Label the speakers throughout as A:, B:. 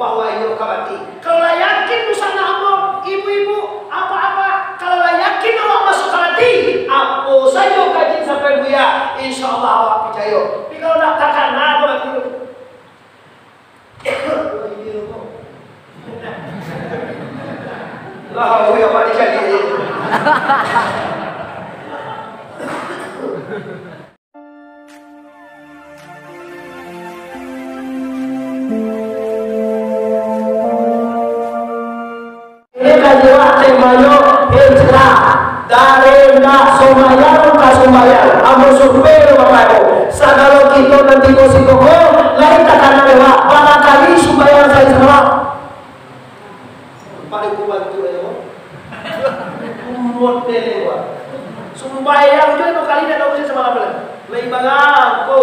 A: bahwa iyo kabati. Kalau yakin busana Allah, ibu-ibu apa-apa, kalau yakin Allah masuk kabati, apa saja kaji sampai buya, insya Allah Allah percaya. Tapi kalau nak takkan, nah aku lagi dulu. Lah, buya apa dijadi? Sumayang ka sumayang amo supero mamayo sagalo kito nanti ko si koko lain takana lewa para kali sumayang saya semua paling kuat itu ya model lewa sumayang itu itu kali dah usia sama apa lain bangang ko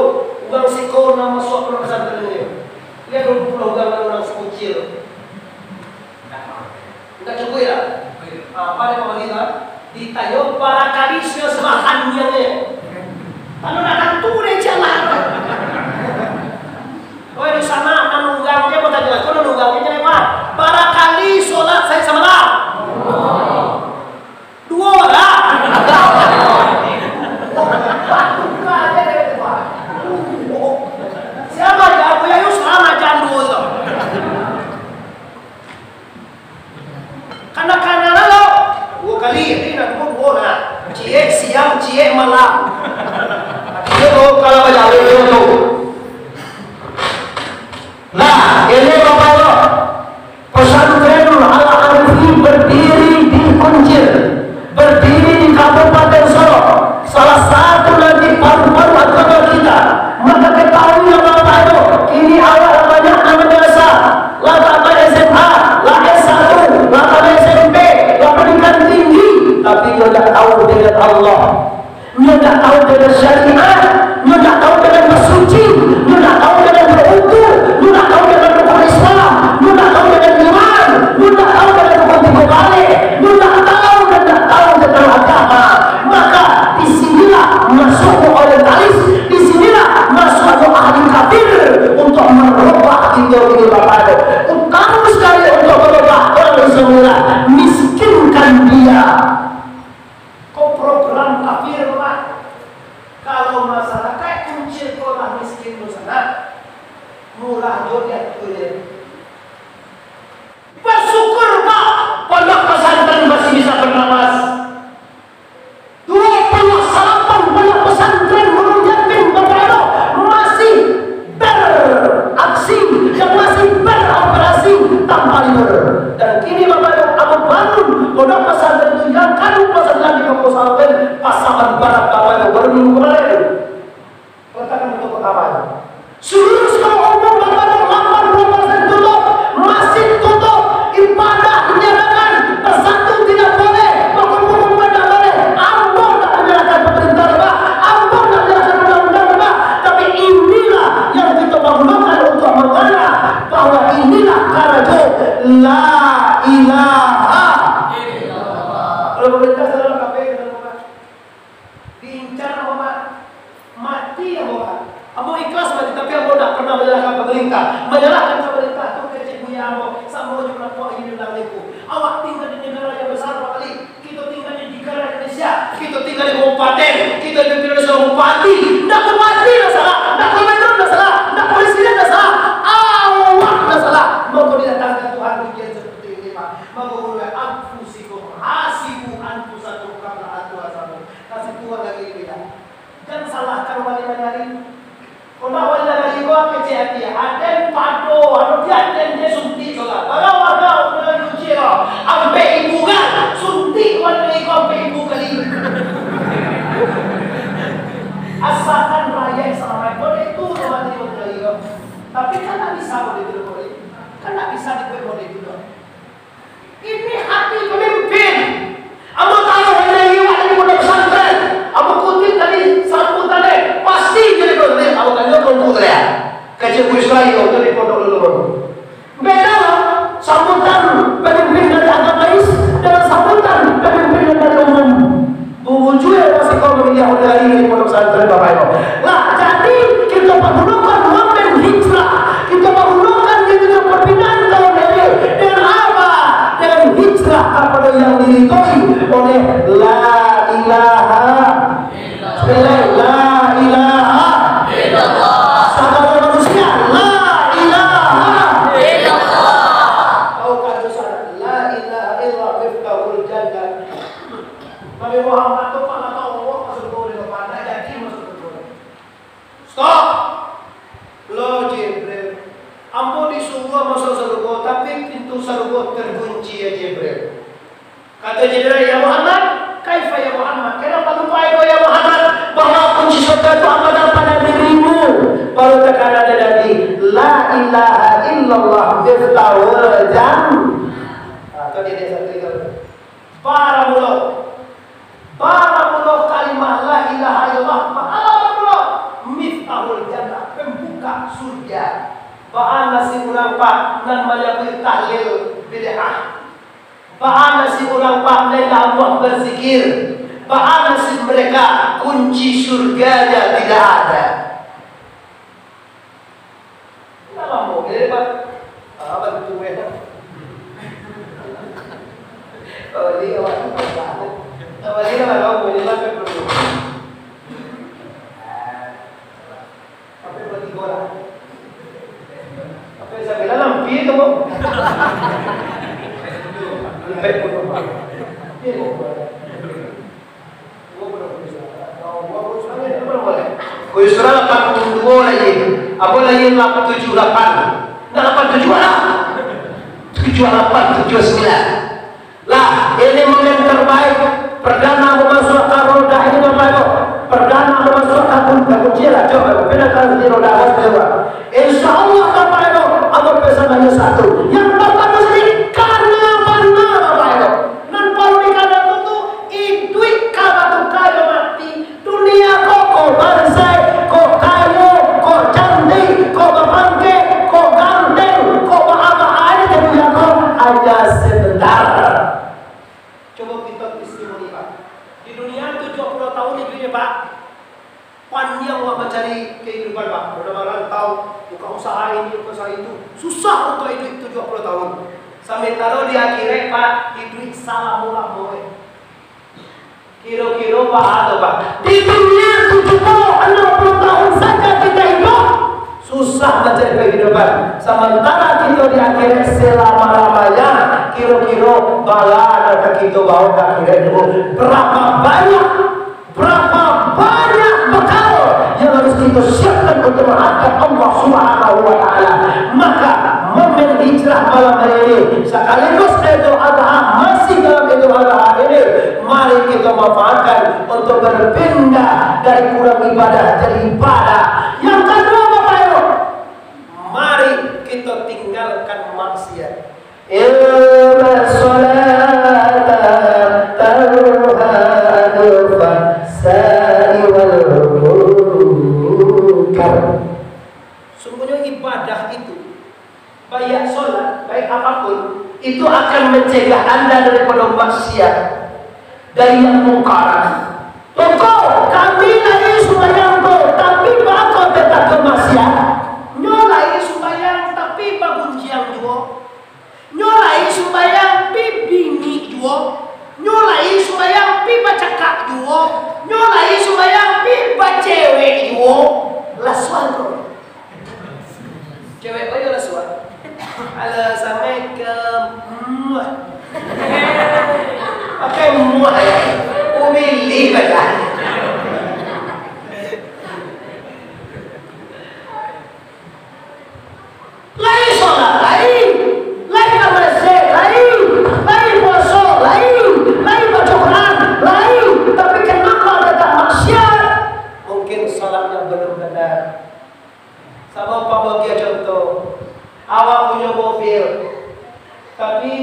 A: ugang siko nama sok pesantren ini lihat dulu ugang orang sekecil enggak cukup ya apa yang pemerintah ditayo para kalisnya semahan dia kalau nak ture jalan oh di sana nanunggangnya mau tanya kalau nanunggangnya lewat para kali sholat saya sama lah dua lah siapa ya aku ya yuk sama jandu itu karena lo kali ini nak buat cie siang cie malam itu kalau baca itu nah ini bapak lo pesantren Al-Arifin berdiri di Kuncil berdiri di Kabupaten Solo salah satu lagi paru-paru agama kita maka ketahui ya bapak itu ini awal banyak namanya asa lata SMA lah S1 lata SMP lah pendidikan tinggi tapi dia tidak tahu dengan Allah dia tidak tahu dengan syariat dia tidak tahu dengan bersuci dia tidak tahu dengan berwudu dia tidak tahu dengan rukun Islam dia tidak tahu dengan iman dia tidak tahu dengan rukun tiga balik dia tidak tahu tentang agama maka disinilah masuk orientalis disinilah masuk ahli kafir untuk merubah ideologi bapak itu utama sekali untuk merubah orang semula miskinkan dia kok program kafir pak kalau masalah kayak kuncil kolah miskin sana murah jodoh tuh bersyukur pak pondok pesantren masih bisa bernapas dua pondok salapan pondok pesantren Gunung Jatim Bengkalo masih beraksi yang masih beroperasi tanpa libur dan kini bapak Abu bangun pondok pesantren itu yang kanu pesantren di kampus Alpen Pasaman Barat bapak itu baru minggu kemarin letakkan untuk pertama seluruh sekolah umum bapak 80% tutup masjid tutup ibadah dinyatakan bersatu tidak boleh berkumpul tidak boleh ampun tak menyalahkan pemerintah pak ampun tak menyalahkan undang-undang pak tapi inilah yang kita bangunkan untuk mengenal bahwa inilah karajo la ilaha kalau pemerintah salah KPI dan apa diincar apa mati ya bapak amo ikhlas mati tapi amo tidak pernah menyalahkan pemerintah itu kecil punya amo sama juga nak ini dalam itu awak tinggal di negara yang besar Pak kali kita tinggal di negara Indonesia kita tinggal di kabupaten kita tinggal di seorang bupati tidak bupati dah salah tidak gubernur dah salah tidak presiden dah salah awak dah salah mau didatangkan Tuhan ujian seperti ini Pak mau anfusikum hasibu anfusakum qabla an tuhasabu kasih Tuhan lagi tidak jangan salahkan wali-wali kalau wali lagi gua kecil ada pado ada dia suntik juga kalau ada udah cuci sampai ibu kan suntik wali kau sampai ibu kali asalkan raya selama itu wali lagi tapi kan tak bisa boleh itu kan tak bisa dibuat boleh itu ini hati pemimpin amo tahu hari ini ada pondok pesantren amo kutip tadi sambutannya pasti jadi boleh amo kan komputer ya kecil kuis lagi dari pondok dulu beda loh sambutan pemimpin dari agama Islam dengan sambutan pemimpin dari umum wujudnya masih kau memilih hari ini di pondok pesantren bapak ibu nah jadi kita menggunakan wamen hijrah kita menggunakan kita perpindahan sarugo terkunci ya Jibril. Kata Jibril, ya Muhammad, kaifa ya Muhammad? Kenapa lupa itu ya Muhammad? Bahwa kunci surga itu ada pada dirimu. Baru tekan ada lagi, la ilaha illallah miftahul jannah. Atau dia satu itu. Para mulut kalimah la ilaha illallah. Para mulut miftahul jannah, pembuka surga. Ba'ana si ulang pak nan menyebut tahlil bid'ah. Ba'ana si ulang pak nan Allah berzikir. Ba'ana si mereka kunci surganya tidak ada. Kenapa mau gede pak? Apa itu wena? Oh ini awak itu banget. Awak ini lah kau boleh makan dulu. Apa berarti bola? Apa saya bilang nampi itu mau? Lebih bodoh. Ini Kau surah 82 lagi. Apa lagi 78? Nah 87 lah. 78, 79. Lah ini momen terbaik. Perdana memasukkan roda ini apa itu? Perdana memasukkan kunci lah. Coba bedakan di roda awas coba. Insya Allah apa itu? Apa pesannya satu? Yang pertama sendiri karena mana apa itu? Dan kalau dikatakan itu iduit kalau kayu mati dunia kok bansai, kok kayu, kok cantik, kok bangke, kok ganteng, kok apa aja dunia kok aja sebentar. Coba kita testimoni Pak. Di dunia 70 tahun hidupnya Pak. Panjang Pak mencari kehidupan Pak. Udah merantau, buka usaha ini, buka usaha itu. Susah untuk hidup 70 tahun. Sampai taruh di akhirnya Pak, hidup salah mulai. Kira-kira Pak atau Pak? Di dunia 70-60 tahun saja kita hidup. Susah mencari kehidupan. Sementara kita di akhirnya selama-lamanya. Kira-kira bala ada kita bawa ke akhirat itu. Berapa banyak bekal yang harus kita siapkan untuk menghadap Allah Subhanahu wa Ta'ala. Maka momen hijrah malam hari ini sekaligus Idul Adha masih dalam Idul Adha ini, mari kita manfaatkan untuk berpindah dari kurang ibadah jadi ibadah. Yang kedua Bapak Ibu, mari kita tinggalkan maksiat. Inna sholata tanha 'anil fahsya'i wal munkar. Sungguhnya ibadah itu, baik sholat, baik apapun, itu akan mencegah Anda daripada maksiat, dari yang mungkar. Toko kami lagi sembahyang tapi bakal tetap bermaksiat. Nyolai sembahyang tapi bangun siang juga. Nyolai sembahyang pi bini juga. Nyolai sembahyang pi bacakak juga. Nyolai sembahyang pi bacewek juga. Lasuan kok. Cewek aja lasuan. Assalamualaikum. Pakai muah ya. Umili baca. Lain sholat, lain masjid, lain puasa, lain baca Quran, lain. Tapi kenapa tetap maksiat? Mungkin sholatnya belum benar. Sama Pak bagi contoh, awak punya mobil, tapi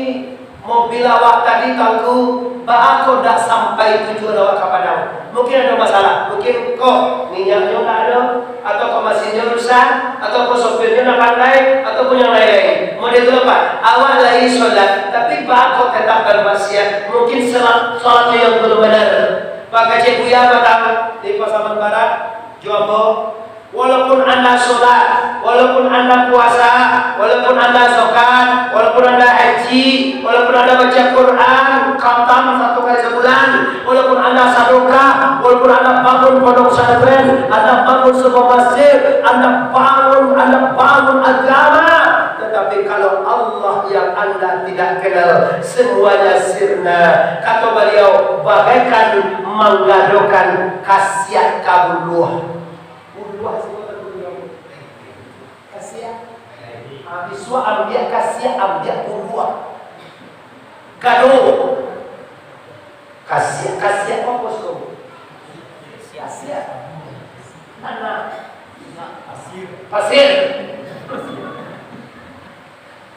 A: mobil awak tadi tahu bahwa tidak sampai tujuan awak kepada. Mungkin ada masalah, mungkin kok minyaknya tak ada, atau kok mesinnya rusak, atau kok sopirnya tak pandai, atau pun yang lain-lain. Mau itu apa? Awak lagi sholat, tapi bahwa tetap bermaksiat. Mungkin sholatnya yang belum benar. Pak Kacik Buya Batam di Pasaman Barat, Jombang. Walaupun Anda sholat, walaupun Anda puasa, walaupun Anda zakat, walaupun Anda haji, walaupun Anda baca Quran, khatam 1 kali sebulan, walaupun Anda sedekah, walaupun Anda bangun pondok pesantren, Anda bangun sebuah masjid, Anda bangun agama, tetapi kalau Allah yang Anda tidak kenal, semuanya sirna. Kata beliau, bagaikan menggadokan khasiat kabuluh. Kasihan Iswa ambiak kasih ambiak kurwa. Kado. Kasih apa bosku? Kasih. Tanah. Pasir.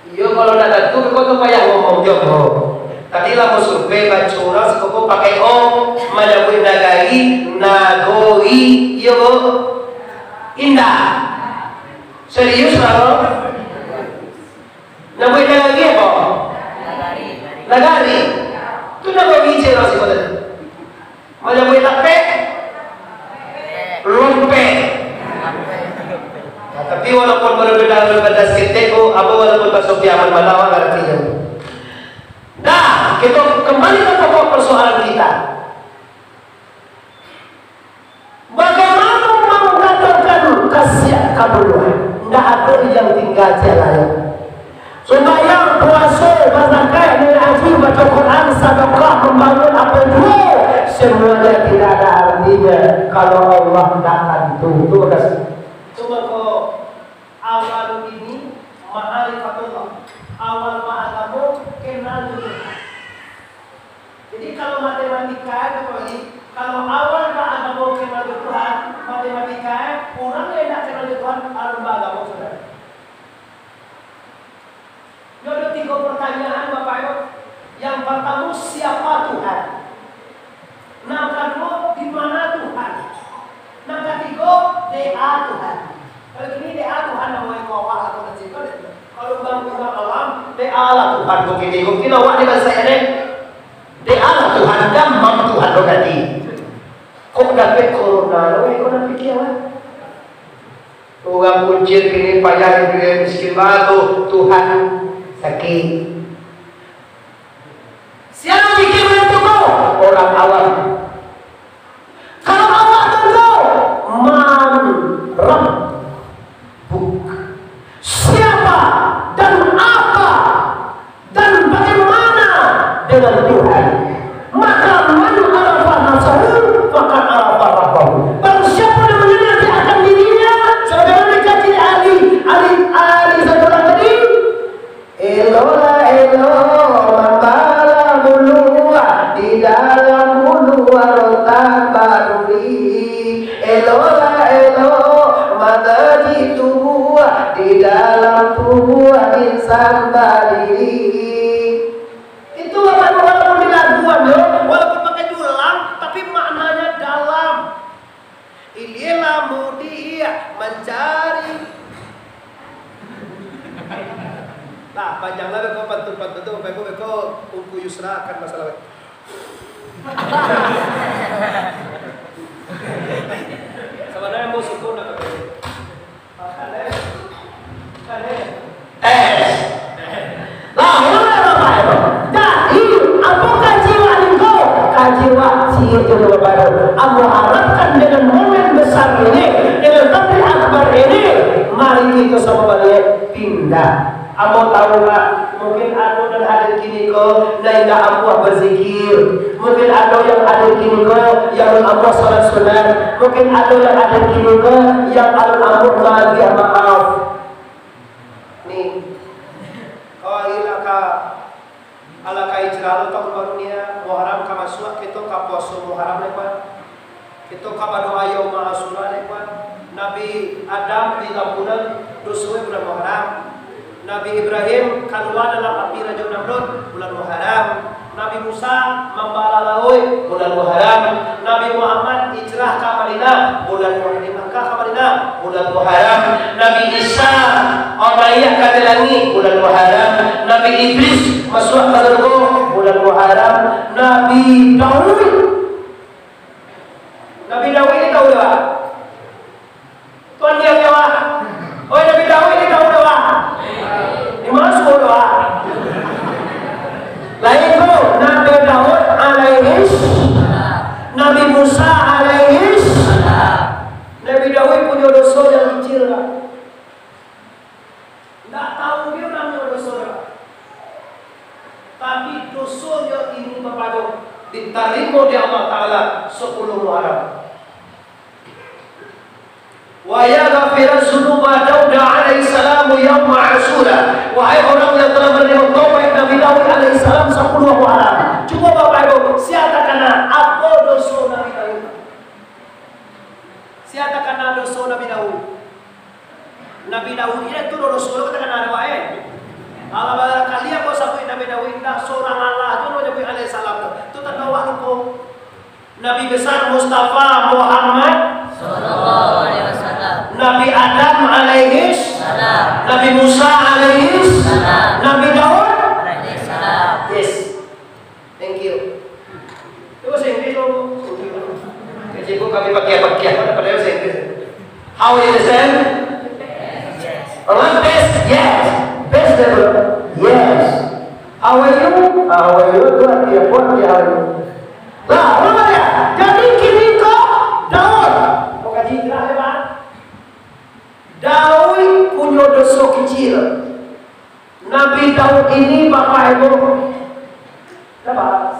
A: Iya kalau nak tu kau tu payah ngomong jodoh. Tadi lah mau survei bacura sekolah pakai Malabui nagoi, iya bu. Indah. Serius lah. Nagoi nagari apa? Nagari. Tu nagoi je lah sih pada. Malabui lape. Lumpe. Tapi walaupun berbeda sedikit, apa walaupun masuk di aman malawan artinya. Nah, kita kembali ke pokok persoalan kita. Bagaimana mengatakan kasih kabuluhan? Tidak ada yang tinggal jalan. Supaya puasa, berzakat, mengaji, baca Quran, sedekah, membangun apa itu, semuanya tidak ada artinya kalau Allah tidak bantu. Itu kasih. Cuma kau awal ini ma'rifatullah, awal ma'agamu kenal Tuhan. Jadi kalau matematika kalau awal ma'agamu kenal Tuhan, matematika orang yang tidak kenal Tuhan alur ma'agamu sudah. Ada 3 pertanyaan Bapak Ibu. Yang pertama, siapa Tuhan? Yang kedua, di mana Tuhan? Yang ketiga, DA Tuhan. Kalau ini DA Tuhan namanya kawah atau kecil. Kalau bangun alam, DA lah Tuhan. Mungkin awak di bahasa ini DA lah Tuhan dan mam Tuhan lo tadi. Kok dapat corona? Kok dapat kiamat? Orang kuncir kini payah dia miskin batu Tuhan sakit. Siapa pikir itu orang awam? Kalau awak tahu man Rabbuk, siapa dan apa dan bagaimana dengan Tuhan, maka man arafa nafsahu maka arafa rabbahu. Barang siapa yang mengenali akan dirinya, sebagaimana dikaji Ali satu orang tadi, elola mambala mulua di dalam mulua rotan baruri, elola madaji tubuh di dalam tubuh insan badiri. Itu walaupun di laguan walaupun pakai dulang tapi maknanya dalam. Ililah mudi mencari. Nah, panjanglah kau pantun-pantun tu, kau Ungku Yusra akan masalah. Sebenarnya mau syukur nak apakah jiwa engkau? Jiwa siapa baru? Aku harapkan dengan momen besar ini, dengan tampil akbar ini, mari kita sama balik pindah. Amo tahu tak? Mungkin ada dan hadir kini ko yang tidak ampuh berzikir. Mungkin ada yang hadir kini ko yang ampuh salat sunat. Mungkin ada yang hadir kini ko yang ampuh lagi maaf. Nih, kau ilaka ala kai jeralu tahun barunya Muharram kamasua kita kapuasa Muharram lepas. Kita kapadoa yaum Asyura lepas. Nabi Adam di bulan Duswe bulan Muharram. Nabi Ibrahim keluar dalam api Raja Namrud bulan Muharram. Nabi Musa membala laut bulan Muharram. Nabi Muhammad hijrah ke Madinah bulan Muharram ke Madinah bulan Muharram. Nabi Isa naik ke langit bulan Muharram. Nabi Idris masuk ke surga bulan Muharram. Nabi Daud ini tahu tak? Tuan yang jawab. Oh, Nabi Daud ini tahu tak? Masuk doa. Lain tu Nabi Daud alaihis, Nabi Musa alaihis. Nabi Daud punya dosa yang kecil lah. Tak tahu dia namanya dosa lah. Tapi dosa dia ini kepada diterima di Allah Taala 10 Muharram. Wa yaghfiru dzunuba Daud alaihi salam yaum Asyura. Wahai orang yang telah menerima taubat Nabi Daud alaihissalam 10 orang. Coba Bapak Ibu, siapa kena apa dosa Nabi Daud? Siapa kena dosa Nabi Daud? Nabi Daud ini itu dosa kita kena ada wae. Kalau kalian kau sampai Nabi Daud dah seorang Allah tu Nabi alaihissalam tu tak tahu hukum. Nabi besar Mustafa Muhammad sallallahu alaihi wasallam. Nabi Adam alaihi salam. Nabi Musa alaihi salam. Nabi Daud alaihi salam. Yes. Thank you. Itu bahasa Inggris loh. Jadi kami pakai pada bahasa Inggris. How is it? Yes. Orang best? Yes. Best level? Yes. How are you? How are you? Buat dia. Nah, apa ya? Jadi kini kau Daud. Kau kaji jelas ya Pak? Daud punya dosa kecil. Nabi Daud ini Bapak Ibu. Apa?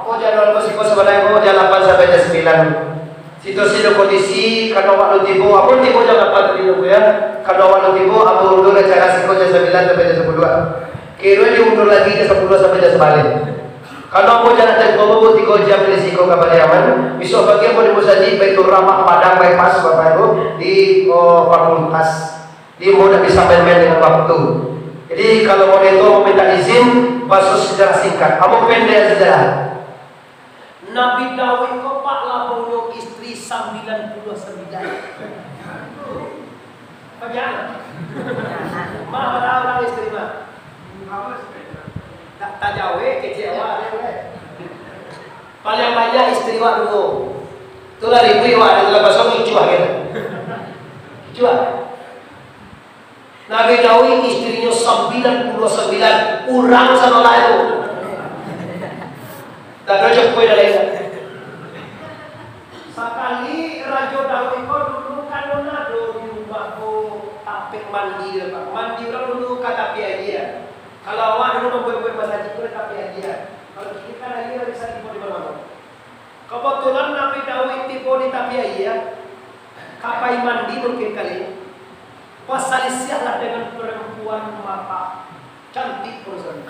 A: Aku jalan bersiko sebenarnya aku jalan 8 sampai jam 9. Situasi kondisi kalau waktu tiba, aku tiba jam 8 tadi ya. Kalau waktu tiba, aku undur acara siko jam 9 sampai jam 10. Kira diundur lagi ke 10 sampai jam 9. Kalau aku jalan dari Bobo 3 jam dari Siko ke Pariaman, besok pagi aku di Musaji Baitur Rahmah Padang bypass Bapak Ibu di Fakultas. Di mudah bisa main-main dengan waktu. Jadi kalau mau itu mau minta izin, bahasa sejarah singkat. Kamu pendek sejarah. Nabi Daud kok Pak punya istri 99. Bagaimana? Mah orang istri mah. Tak jauh kecewa paling banyak istri wak dulu itulah ribu wak itulah pasang cuah gitu cuah Nabi Daud istrinya 99 orang sama lain tak ada jemput dari sekali Raja Daud itu dulu kan nado di rumahku tapik mandi orang dulu kata dia. Kalau awak dulu membuat bahasa Cina tapi aja. Kalau kita lagi bisa tiba di mana-mana. Kebetulan Nabi Daud tiba di tapi aja. Kapai mandi mungkin kali. Pasal sialah dengan perempuan mata cantik person.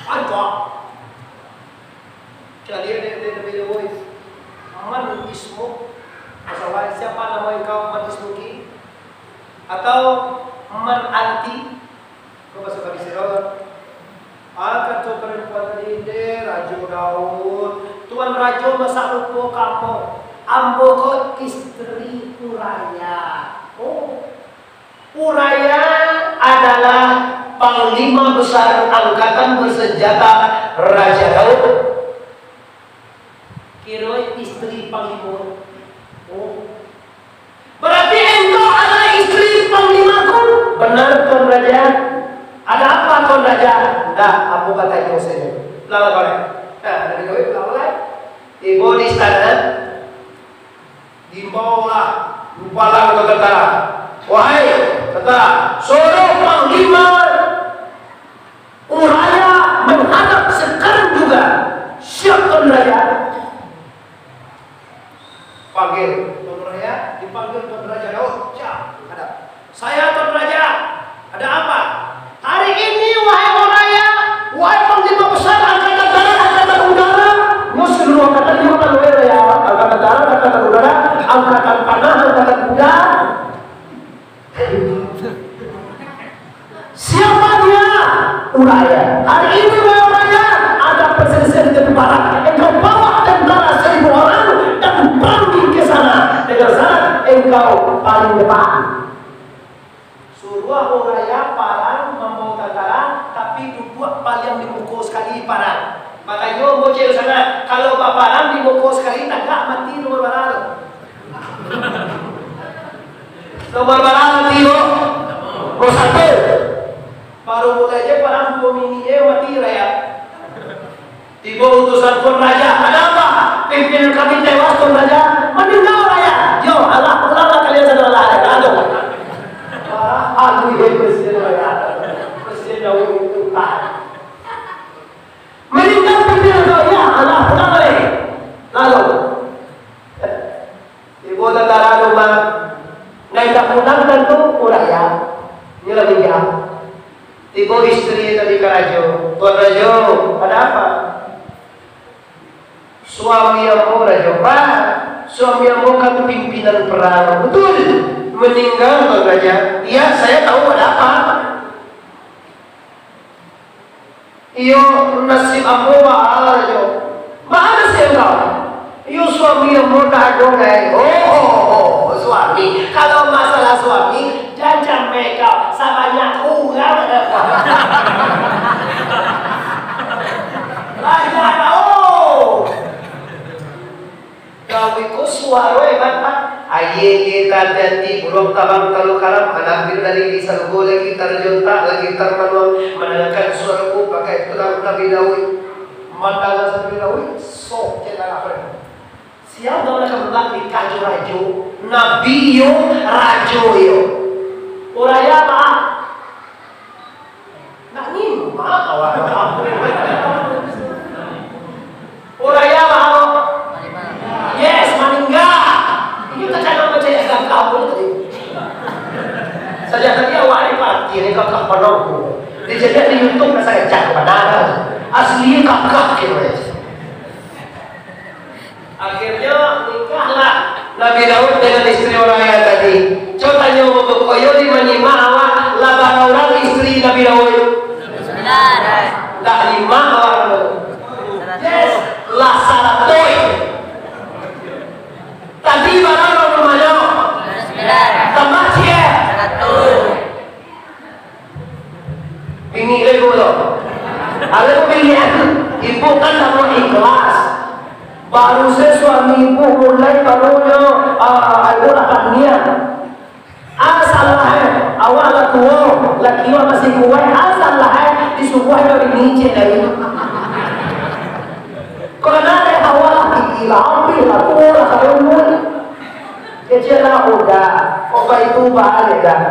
A: Antwa. Jadi ada Nabi Daud. Man ismu. Masalah siapa nama engkau man ismu ki? Atau man anti? Kau masuk ke sini. Akan tu perempuan tadi Raja Daud. Tuan Raja masa lupa kamu. Ambo kau istri Uraya. Oh, Uraya adalah panglima besar angkatan bersenjata Raja Daud. Kira istri panglima. Oh, berarti engkau adalah istri panglimaku. Benar Tuan Raja. Ada apa Tuan Raja? Dah, aku kata saja. Lalu boleh. Dari Daud boleh. Ibu di istana. Dibawalah. Lupalah untuk tentara. Wahai tentara, suruh panglima Uraya menghadap sekarang juga. Siap Tuan Raja. Panggil Tuan Raja. Dipanggil Tuan Raja Daud. Siap. Hadap. Saya Tuan Raja. Ada apa? Hari ini wahai Uraya, wahai panglima besar angkatan darat, angkatan udara, musuh angkatan 5 kan ya, angkatan darat, angkatan udara, angkatan panah, angkatan kuda. Siapa dia? Uraya. Hari ini wahai Uraya, ada perselisihan di tepi barat. Engkau bawa tentara 1000 orang dan pergi ke sana dengan syarat engkau paling depan. Suruh Uraya parang membawa tentara, tapi duduk paling dimukul sekali parang. Makanya mau cek sana, kalau parang dimukul sekali tak mati nomor barang. Nomor barang mati nomor 1. Baru mulai aja parang 2 mini mati raya. Tiba utusan Tuan Raja, ada apa? Pimpinan kami tewas Tuan Raja, meninggal raya. Yo, Allah, ulanglah kalian sadar Allah. Aduh. Aduh, Presiden Raya. Presiden Daud itu tahan. Meninggal pimpinan kami, ya Allah, ulang lagi. Lalu, ibu tentara rumah Naik pulang tentu urang ya. Ini lebih jam. Tiba istri tadi ke Rajo. Tuan Rajo, ada apa? Suami yang mau Rajo, Pak. Suami yang mau kan pimpinan perang. Betul. Meninggal Tuan Raja. Iya, saya tahu ada apa. Iyo nasib ambo mahal Rajo. Mana sih engkau? Iyo suami yang mau dagong. Oh, suami. Kalau masalah suami, jangan mereka sama kurang. Raja tahu. Kau ikut suara kan? Aye kita nanti burung tabang kalau karam anak bir dari di sargo lagi terjunta lagi termanuang mendengarkan suaraku pakai tulang Nabi Daud mandala Nabi Daud sok jelas apa? Siapa yang akan di kaju rajo Nabi yo rajo yo oraya mah nak ni mah awak oraya mah yes maningga ini terkadang macam yang kamu tadi saja tadi awak ni parti ni kakak panongku dijadikan di YouTube saya cak benar asli kakak gitu. Akhirnya nikahlah Nabi Daud dengan istri orangnya tadi. Contohnya untuk koyo di menyimak awak labar orang istri Nabi Daud. Dah lima awak. Yes, lah salatoi. Tadi barang rumahnya. Tambah cie. Ini lego loh. Ada pilihan. Ibu kan sama ikhlas. Baru suami ibu mulai barunya ibu akan niat. Asalnya awal lah tua, laki masih kuat. Asalnya disuguh dari niche dari. Karena ada awal gila, ambil lah tua kalau mul. Kecillah udah, itu balik dah,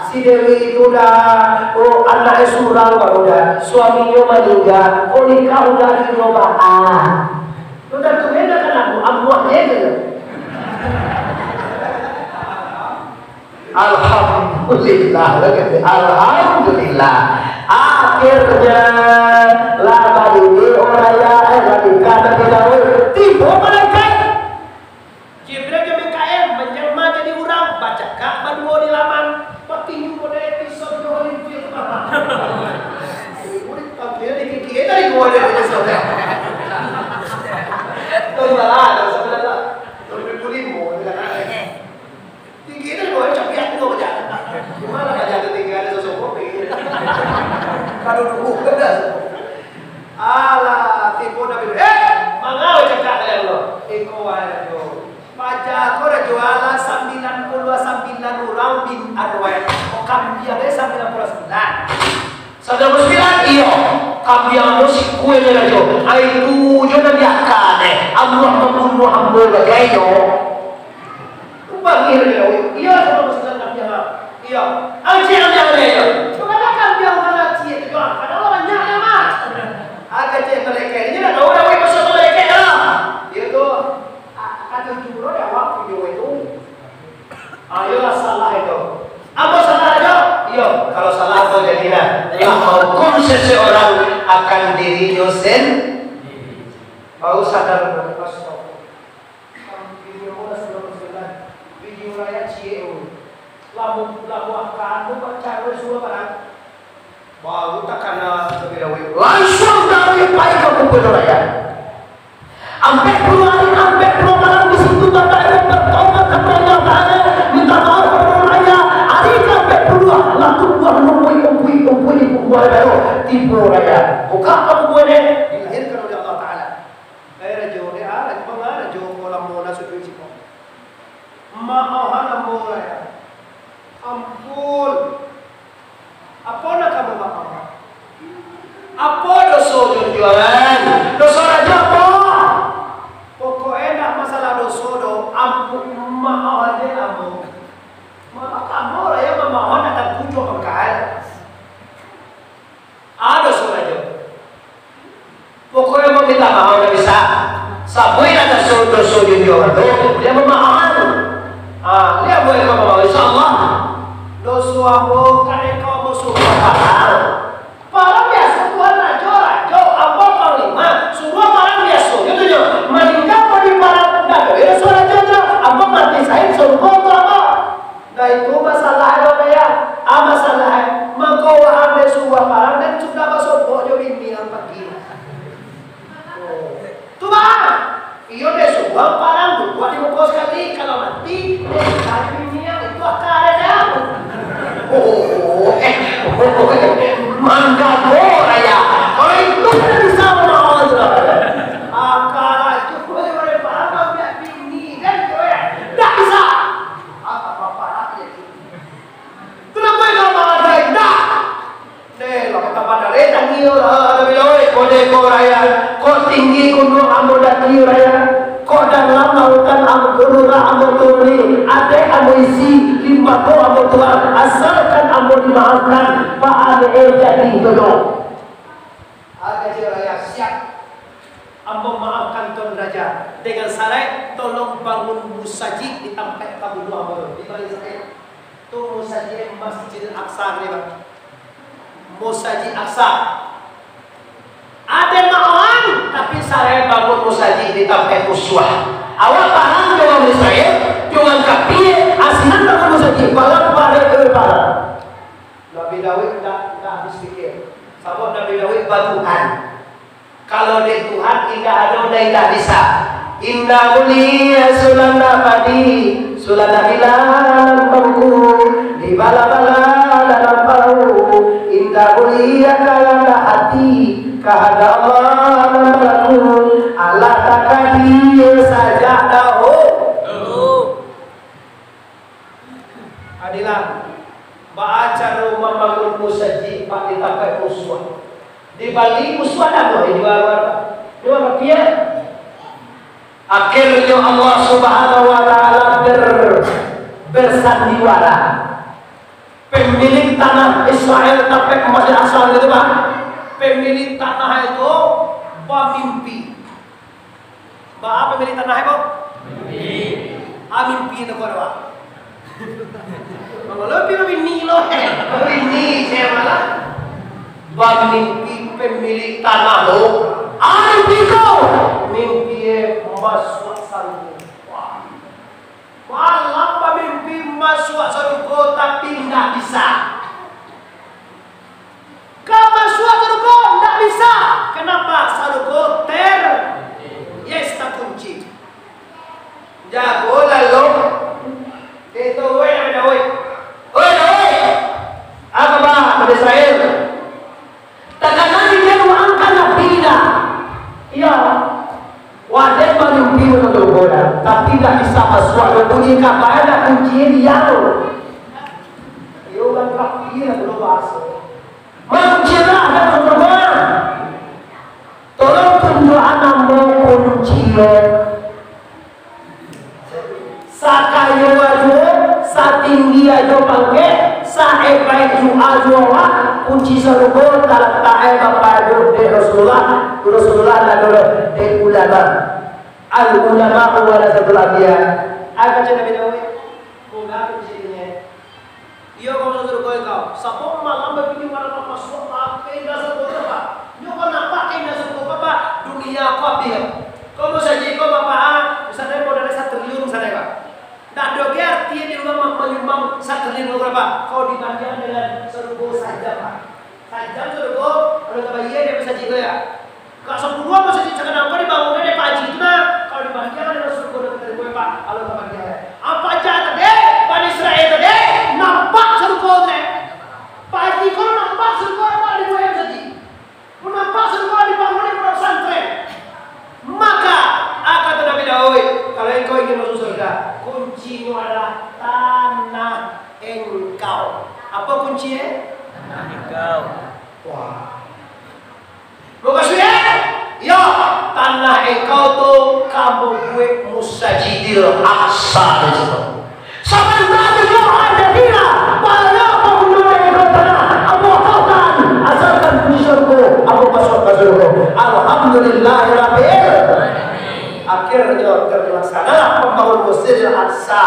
A: si Dewi itu dah, anaknya surang udah, suaminya meninggal, nikah udah di rumah. Sudah tu beda kan aku aja gitu. Alhamdulillah, alhamdulillah. Akhirnya lama ini orangnya lagi kata kita tiba mereka. Jibril ke BKM menjelma jadi orang baca Ka'bah dua di laman. Pating pada episode dua itu apa? Murid tampil di kita di dua episode. Ada sebenarnya lebih kulimu tinggi itu boleh capiat itu aja gimana aja tinggi ada sesuatu kalau dulu ada ala tipu Nabi mangau cakap kalian lo ikowan lo baca kau dah jualan 99 orang bin adwai kambing ada 99 iya kambing musik kue ni lah jo itu jangan diakan Allah membunuh hamba bagayo bagi dia iya sama muslim kambing iya anjing yang dia cuma nak kambing mana cie tu kan kalau banyak mah agak cie mereka ini dah tahu dah masuk mereka dah dia tu kata jumlah dia waktu dia itu ayolah salah itu apa salah aja iya kalau salah tu jadilah hukum seseorang akan dirinya mau sadar video raya CEO lamu akan bukan cara suruh barang baru tak kena lebih dahulu langsung dari baik ke video raya sampai keluar malam di situ bapak ibu bertobat kepada Allah Taala minta maaf kepada raya hari sampai keluar lalu buat kumpul buat baru tipu raya buka kamu buat dilahirkan oleh Allah Taala rajo dia ada pengaruh rajo kolam mona sudah cikgu maahan mo raya ampun apa nak kamu maaf apa dosa jualan dosa raja apa pokoknya nak masalah dosa do ampun maaf aja kamu maaf kamu raya maahan akan pujuk kekal ada dosa raja suamu kane kau musuh parang biasa Tuhan rajo apa panglima semua parang biasa gitu jo meninggal pada parang pendaga itu suara rajo apa mati saya suruh kau apa nah itu masalah apa ya masalah mengkau ambil sebuah parang dan sudah masuk bojo ini yang pergi tuh bang iyo deh sebuah parang buat di muka sekali kalau mati hari ini itu akan ada mangga bola ya kalau itu tidak bisa menawan akal itu boleh parang biar bini kan tidak bisa apa lagi kenapa kalau ada tidak deh lo kata pada reta niyo lebih loe kode koraya kok tinggi kuno ambo dati raya kok dalam lautan ambo gurura ambo tuli ade ambo isi lima ko ambo Tuhan asalkan ambo dimaafkan pak ade jadi dulu ada raya siap ambo maafkan Tuhan Raja dengan sarai tolong bangun musaji di tempat kamu dua ambo di balik saya tu musaji Masjid Al-Aqsa ni bang musaji Aqsa ada mauan tapi saya bangun musaji di tempat uswah awal parang dengan Israel dengan kapie asinan bangun musaji parang pada Nabi Daud tidak habis pikir sabab Nabi Daud Tuhan kalau di Tuhan tidak ada tidak bisa inna mulia sulana padi sulana hilang bangku di bala-bala dalam perahu indah mulia kalana hati kahada Allah melakun Allah takkan dia saja tahu adilah baca rumah bangun musaji pak ditapai uswah di Bali uswah dah di luar dia akhirnya Allah Subhanahu wa taala bersandiwara pemilik tanah Israel sampai ke Masjid Aqsa gitu Pak pemilik tanah itu mimpi apa pemilik tanah itu mimpi itu Pak lebih nilo ini saya malah mimpi pemilik tanah lo mimpi kau mimpi masuk salju malam pemimpi masuk surga tapi tidak bisa kau masuk surga tidak bisa kenapa surga yes tak kunci jago lalu itu apa bang pada Israel tekanan dia doangkan tidak iya wadah mimpi untuk bola tapi tidak bisa masuk bunyi kapal ada kunci dia yo kan kapal belum masuk manusia ada berbola tolong tunjukkan nama kunci sakayo aja satinggi aja pakai saepai aja kunci surga dalam taai bapak de Rasulullah lalu de ulama al ulama warasatul anbiya apa cerita Nabi Muhammad kunci iyo kalau surga kau sabon malam begini malam masuk apa indah surga Pak yo kau nampak indah surga Pak dunia kau biar kau mau saja kau bapak misalnya mau dari 1 triliun misalnya Pak tak doge artinya di rumah menyumbang 1 triliun berapa kau dibandingkan dengan surga saja Pak sajam surga kalau kebahagiaan dia bisa juga ya kalau sepuluh bisa jangan apa dibangunnya dia Pak Haji itu nah kalau dibandingkan dengan surga dan terima Pak kalau kebahagiaan apa aja tadi Pak Israel tadi nampak surga tadi Pak Haji kalau nampak surga apa di bawah tadi nampak surga dibangunnya di pesantren maka kata Nabi Daud kalau engkau ingin masuk surga kuncinya adalah tanah engkau apa kuncinya? Engkau. Wah. Bukan suya? Ya, tanah engkau tuh kamu gue Musajidil Aqsa itu. Sampai berapa jauh ada dia? Banyak pengguna engkau tanah. Abu Qatan asalkan surga. Abu masuk ke surga. Alhamdulillahirabbil. Akhirnya terlaksana pembangunan Masjid Al-Aqsa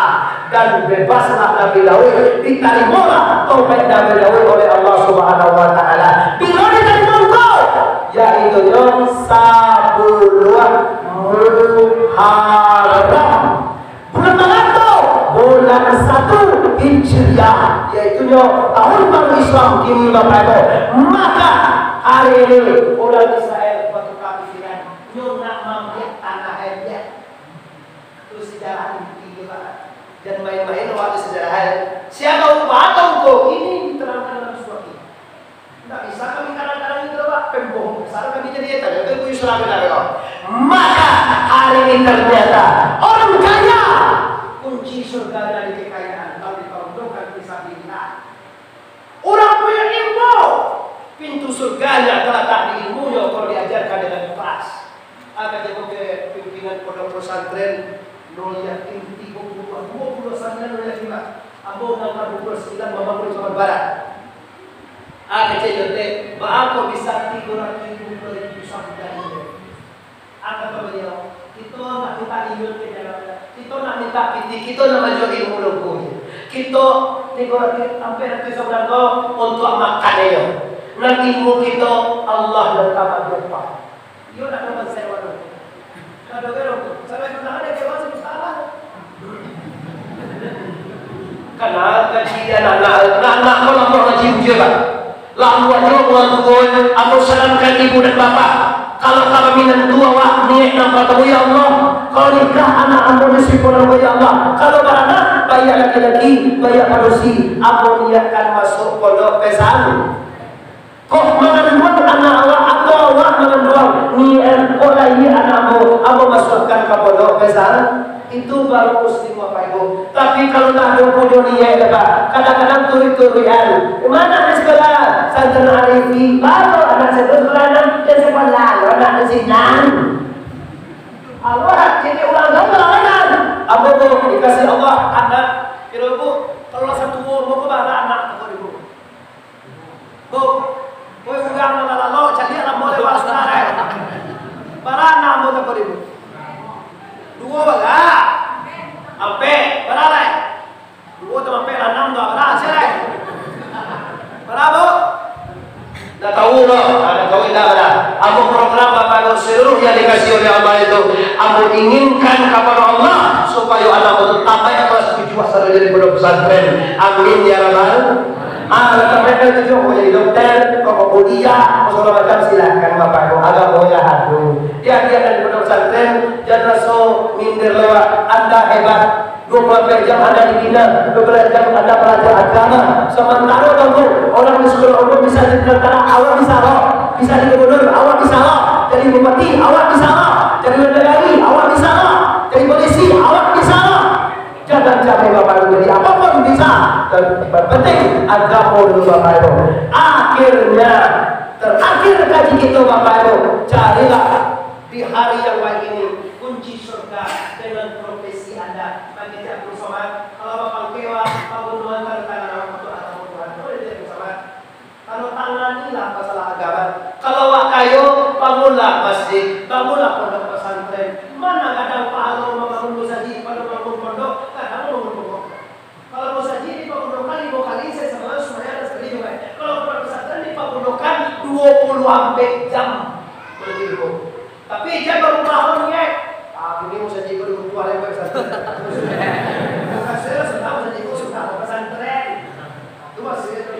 A: dan bebaslah Nabi Daud, diterimalah taubat Nabi Daud oleh Allah Subhanahu wa taala. Bila diterima engkau, yaitu Sabuluh Muharram. Bulan mana tu? Bulan 1 Hijriah, yaitu tahun baru Islam kini Bapak Ibu. Maka hari ini orang Israel waktu kepikiran nak mampu tanah airnya. Itu sejarah ini banget. Dan main-main waktu sejarah air. Siapa ubah kau ini diterangkan dalam surat ini. Tidak bisa kami kadang-kadang itu Pak pembohong besar kami jadi itu. Itu Islam benar. Maka hari ini ternyata orang kaya kunci surga dari kekayaan kalau diperuntukkan fisabilillah. Orang punya ilmu, pintu surganya terletak di ilmunya kalau diajarkan dengan ikhlas. Akan jadi pimpinan pondok pesantren nol yakin 29 Ambo nomor 29 membangun Jawa Barat. Akan jadi bahwa bisa 300.000 pesantren. Akan beliau kita nak minta ilmu ke dalam, kita nak minta kita nak maju ilmu lugu. Kita tiga sampai nanti seberang untuk makan dia. Nak ilmu kita Allah dan kamu berapa. Dia nak dapat sewa dulu. Kalau begitu, sampai kita ada kewajiban salah. Karena kajian anak kalau mau ngaji ujian, lalu wajib untuk aku salamkan ibu dan bapak. Kalau kami minat dua waktu nampak tahu ya Allah. Kalau nikah anak anda mesti pulang ya Allah. Kalau beranak bayi laki-laki, bayi manusia, aku niatkan masuk pondok pesantren. Kok makan buat anak awak atau awak makan doang? Niat orang ini anakmu, aku masukkan ke pondok pesantren. Itu baru muslim Bapak Ibu. Tapi kalau tak ada punya niat Bapak, kadang-kadang turi-turian. Mana di sekolah? Santri Arifi, baru anak sekolah dan sekolah, anak senang. Allah jadi ulang tahun. Abu dikasih Allah anak. Kira Bu, kalau satu umur mau ke mana anak atau ibu? Bu, kau pegang lalu jadi anak mau lewat sekarang. Para anak mau tak ibu? Dua baga, ampe berapa? Dua tu ampe enam tu berapa? Siapa? Berapa? Dah tahu loh, ada tahu tidak ada. Aku program Bapak seluruh yang dikasih oleh Allah itu, aku inginkan kepada Allah supaya anak itu tambah kelas 7 asal dari pondok pesantren. Amin ya rabbal. Mereka itu juga mau jadi dokter, mau kuliah, mau segala macam silahkan Bapak Ibu. Agak boleh hadu. Dia dari pondok pesantren, jangan so minder lewat. Anda hebat. 24 jam Anda dibina, 12 jam Anda belajar agama. Sementara tunggu orang di sekolah umum bisa jadi tentara, awak bisa loh. Bisa jadi gubernur, awak bisa loh. Jadi bupati, awak bisa loh. Jadi negara, awak bisa loh. Jadi polisi, awak bisa loh. Jangan sampai Bapak Ibu jadi apapun bisa. Dan penting agama dulu Bapak Ibu. Akhirnya terakhir kaji kita Bapak Ibu, carilah di hari yang baik ini kunci surga dengan profesi Anda. Bagi tidak bersama. Kalau Bapak kewa, bangun tangan untuk atau Tuhan, boleh tidak bersama. Kalau tanganilah masalah agama. Kalau wakayo, bangunlah masjid, bangunlah pondok pesantren. Mana kadang pahala membangun musajid, pada bangun pondok, kadang bangun pondok. Kalau musajid di bangun kali, 2 kali saya sama semuanya ada sekali juga. Kalau pondok pesantren di bangunkan 20 jam. Begitu. Tapi jangan baru tahunnya. Ini musajid itu dua yang pesantren. Saya sudah musajid itu sudah pesantren. Itu masih itu.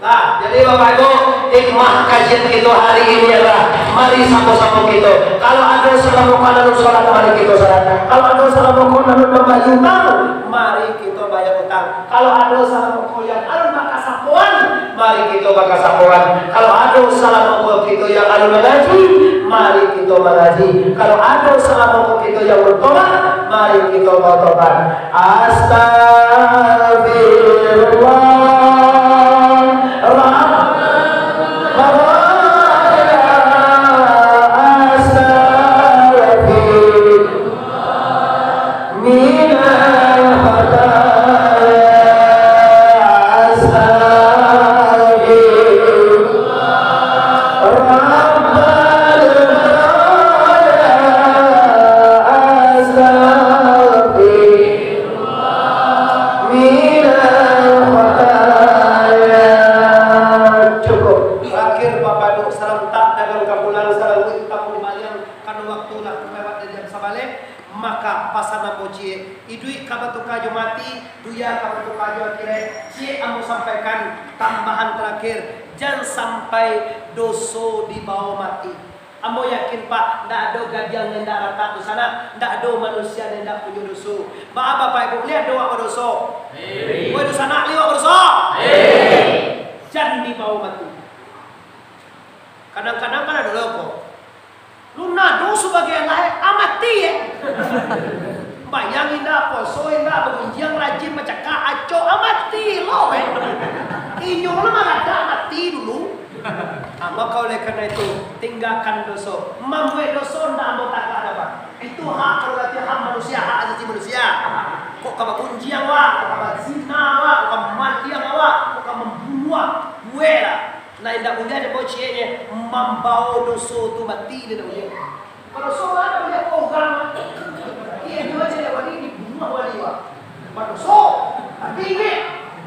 A: Nah, jadi Bapak Ibu, hikmah kajian kita hari ini adalah mari sama-sama kita. Kalau ada salah makanan sholat, mari kita sholat. Kalau ada salah makanan membayar utang, mari kita bayar utang. Kalau ada salah makanan yang anu bakal sapuan, mari kita bakal sapuan. Kalau ada salah makanan kita yang anu mengaji, mari kita mengaji. Kalau ada salah makanan kita yang bertobat, mari kita bertobat. Astagfirullah. Cukup. Terakhir Bapak Ibu serentak dagang kapulan sareng tamu dimalian kana waktu lah lewat jam sabalik maka pasana boji idui kabatu kajo mati duya kabatu kajo akhirnya si amu sampaikan tambahan terakhir jangan sampai doso di bawah mati. Ambo yakin Pak, ndak ada gadiang yang ndak rata di sana, ndak ada manusia yang ndak punya dosa. Maaf Bapak Ibu, lihat doa berdosa. Kowe dosa nak liwat berdosa. Jangan dibawa mati. Kadang-kadang kan ada loko. Lu nado sebagai lain amati ya. Bayangin dah poso indah pengunjung rajin macaka aco amati lo Inyo lo mah ada amati dulu. Maka oleh karena itu tinggalkan dosa. Membuat dosa ndak mau tak ada Pak. Itu hak prerogatif hak manusia, hak asasi manusia. Kok kamu kunjiang wak, kok kamu zina wak, kok kamu mandiang wak, kok kamu membunuh gue lah. Nah indah punya ada bocinya membawa dosa tu mati dia punya. Kalau soal ada dia program, iya dua jadi wali dibunuh wali wak. Dosa, tapi ini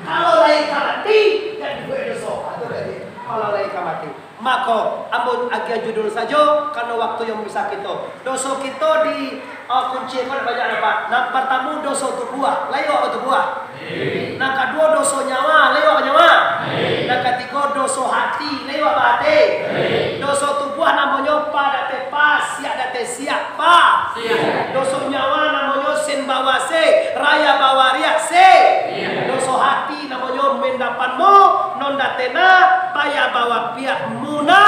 A: kalau lain mati jadi gue dosa. Atau dia kalau lain mati. Maka ambon agak judul saja karena waktu yang bisa kita. Dosa kita di kunci kan banyak apa? Nah pertama dosa tu buah, lain apa tu buah? Nah kedua dosa nyawa, lain apa nyawa? Nah ketiga dosa hati, lain apa hati? Dosa tu buah namanya pada tepas, siap date siap pa. Dosa nyawa namanya sen bawa se, raya bawa riak se. Dosa hati namanya mendapanmu, non datena, payah bawa pihak muna.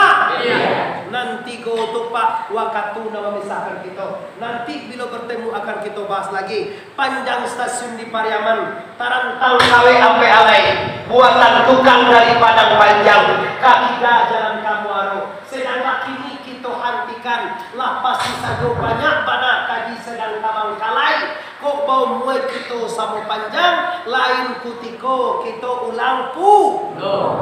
A: Nanti go tu Pak waktu nama memisahkan kita. Nanti bila bertemu akan kita bahas lagi. Panjang stasiun di Pariaman, tarantang kawe ampe alai, buatan tukang dari Padang Panjang, kaki dah jalan kamu aro. Sedang kini kita hentikan, lah pasti saja banyak pada kaji sedang tamang kalai. Kok bau muai kita sama panjang, lain kutiko kita ulang pu.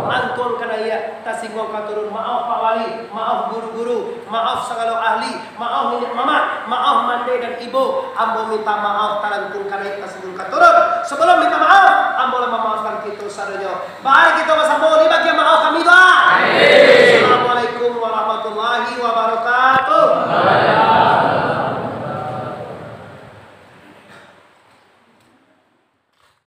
A: Antun kena ya, tasinggung katurun maaf Pak Wali, maaf guru-guru, maaf segala ahli, maaf nenek mama, maaf mande dan ibu. Ambo minta maaf tarantun kena tasinggung katurun. Sebelum minta maaf, ambo memaafkan kita sadanya. Baik kita bersama